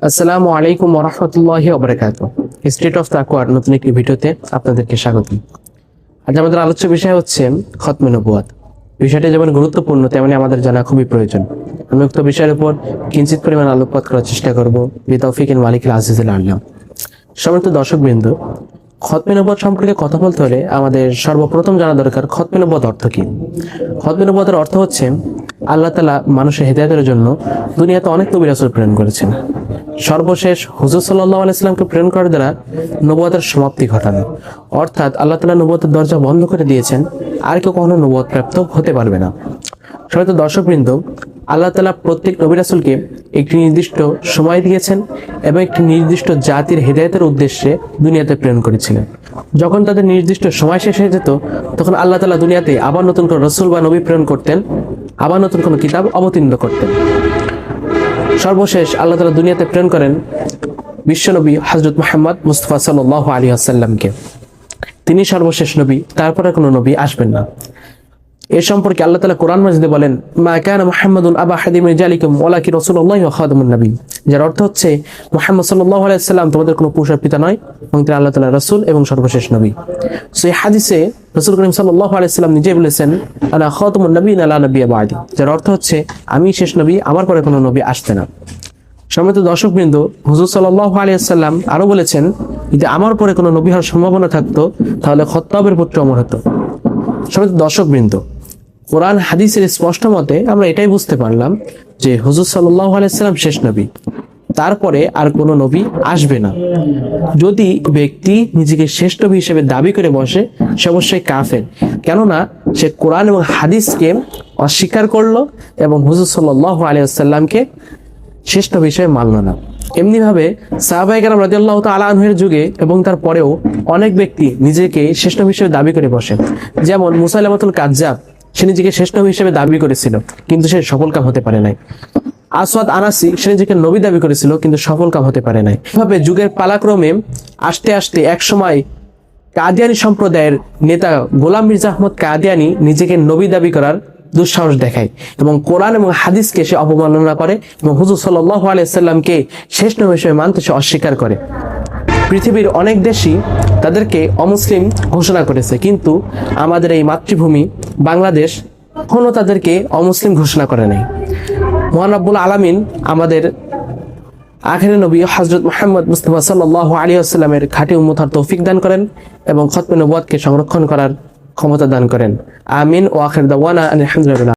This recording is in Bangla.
আসসালামু আলাইকুম ওয়া রাহমাতুল্লাহি ওয়া বারাকাতুহু। স্টেট অফ তাকওয়ার নতুন একটি ভিডিওতে আপনাদেরকে স্বাগত। আজ আমাদের আলোচ্য বিষয় হচ্ছে খতমে নবুয়ত। বিষয়টি যেমন গুরুত্বপূর্ণ তেমনি আমাদের জানা খুবই প্রয়োজন। আমি উক্ত বিষয়ের উপর কিঞ্চিত পরিমাণ আলোকপাত করার চেষ্টা করব বিতাওফিকিল মালিকিল আজিজিল আলিম। সম্মানিত দর্শকবৃন্দ, খতমে নবুয়ত সম্পর্কে কথা বলতে হলে আমাদের সর্বপ্রথম জানা দরকার খতমে নবুয়ত অর্থ কি। খতমে নবুয়তের অর্থ হচ্ছে আল্লাহ তাআলা মানুষের হেদায়েতের জন্য দুনিয়াতে অনেক নবী রাসূল প্রেরণ করেছেন। সর্বশেষ হুজুর সাল্লাল্লাহু আলাইহি সাল্লামকে প্রেরণ করার দ্বারা নবুয়তের সমাপ্তি ঘটানো, অর্থাৎ আল্লাহ তাআলা নবুয়তের দরজা বন্ধ করে দিয়েছেন, আর কেউ কখনো নবুয়ত প্রাপ্ত হতে পারবে না। সম্মানিত দর্শকবৃন্দ, আল্লাহ তাআলা প্রত্যেক নবী রাসূলকে একটি নির্দিষ্ট সময় দিয়েছেন এবং একটি নির্দিষ্ট জাতির হেদায়েতের উদ্দেশ্যে দুনিয়াতে প্রেরণ করেছিলেন। যখন তাদের নির্দিষ্ট সময় শেষ হয়ে যেত, তখন আল্লাহ তাআলা দুনিয়াতে আবার নতুন করে রাসূল বা নবী প্রেরণ করতেন, আবার নতুন কোনো কিতাব অবতীর্ণ করতেন। সর্বশেষ আল্লাহ তাআলা দুনিয়াতে প্রেরণ করেন বিশ্বনবী হযরত মুহাম্মদ মুস্তাফা সাল্লাল্লাহু আলাইহি ওয়াসাল্লামকে। তিনি সর্বশেষ নবী, তারপরে কোনো নবী আসবেন না। এ সম্পর্কে আল্লাহ তাআলা কোরআন মাজিদে বলেন, মা কানা মুহাম্মাদুন আবা হাদিম মিন জালিকুম ওয়ালাকিন রাসূলুল্লাহি ওয়া খাতামুন নবী। যার অর্থ হচ্ছে মুহাম্মদ সাল্লাল্লাহু আলাইহি ওয়াসাল্লাম তোমাদের কোনো পুরুষের পিতা নয়, এবং তিনি আল্লাহ তাআলার রাসূল এবং সর্বশেষ নবী। সেই হাদিসে রাসূল করিম সাল্লাল্লাহু আলাইহি ওয়াসাল্লাম নিজেই বলেছেন, আনা খাতামুন নবিয়্যিন লা নাবিয়্যা বা'দি। যার অর্থ হচ্ছে আমি শেষ নবী, আমার পরে কোনো নবী আসবে না। সম্মানিত দর্শকবৃন্দ, হুজুর সাল্লাল্লাহু আলাইহি ওয়াসাল্লাম আরো বলেছেন, যদি আমার পরে কোনো নবী হওয়ার সম্ভাবনা থাকতো তাহলে খত্তাবের পুত্র ওমর হতো। সম্মানিত দর্শকবৃন্দ, কোরআন হাদিসের স্পষ্ট মতে আমরা এটাই বুঝতে পারলাম যে হুজুর সাল্লাল্লাহু আলাইহি ওয়াসাল্লাম শেষ নবী, তারপরে আর কোনো নবী আসবে না। যদি ব্যক্তি নিজেকে শেষ নবী হিসেবে দাবি করে বসে, সে অবশ্যই কাফের, কেননা সে কোরআন এবং হাদিসকে অস্বীকার করলো এবং হুজুর সাল্লাল্লাহু আলাইহি ওয়াসাল্লামকে শেষ নবী হিসেবে মানল না। এমনিভাবে সাহাবায়ে কেরাম রাদিয়াল্লাহু তাআলা আনহুর যুগে এবং তার পরেও অনেক ব্যক্তি নিজেকে শেষ নবী হিসেবে দাবি করে বসে। যেমন মুসাইলামাতুল কাজ্জাব, সে নিজেকে শ্রেষ্ঠ নবী হিসেবে দাবি করেছিল, কিন্তু সে সফলকাম হতে পারে নাই। আসওয়াদ আনাসি, সে নিজেকে নবী দাবি করেছিল, কিন্তু সফলকাম হতে পারে নাই। এভাবে যুগের পালাক্রমে আস্তে আস্তে এক সময় কাদিয়ানী সম্প্রদায়ের নেতা গোলাম মির্জা আহমদ কাদিয়ানী নিজেকে নবী দাবি করার দুঃসাহস দেখায় এবং কোরআন এবং হাদিসকে সে অবমাননা করে এবং হুজুর সাল্লাল্লাহু আলাইহি ওয়াসাল্লামকে শেষ নবী হিসেবে মানতে সে অস্বীকার করে। পৃথিবীর অনেক দেশই তাদেরকে অমুসলিম ঘোষণা করেছে, কিন্তু আমাদের এই মাতৃভূমি বাংলাদেশ এখনো তাদেরকে অমুসলিম ঘোষণা করে নাই। মহান রব্বুল আলামিন আমাদের আখিরের নবী হযরত মুহাম্মদ মুস্তাফা সাল্লাল্লাহু আলাইহি ওয়াসাল্লামের খাঁটি উম্মত হওয়ার তৌফিক দান করেন এবং খতমে নবুয়তকে সংরক্ষণ করার ক্ষমতা দান করেন। আমিন। ওয়া আখির দাওয়ানা আলহামদুলিল্লাহ।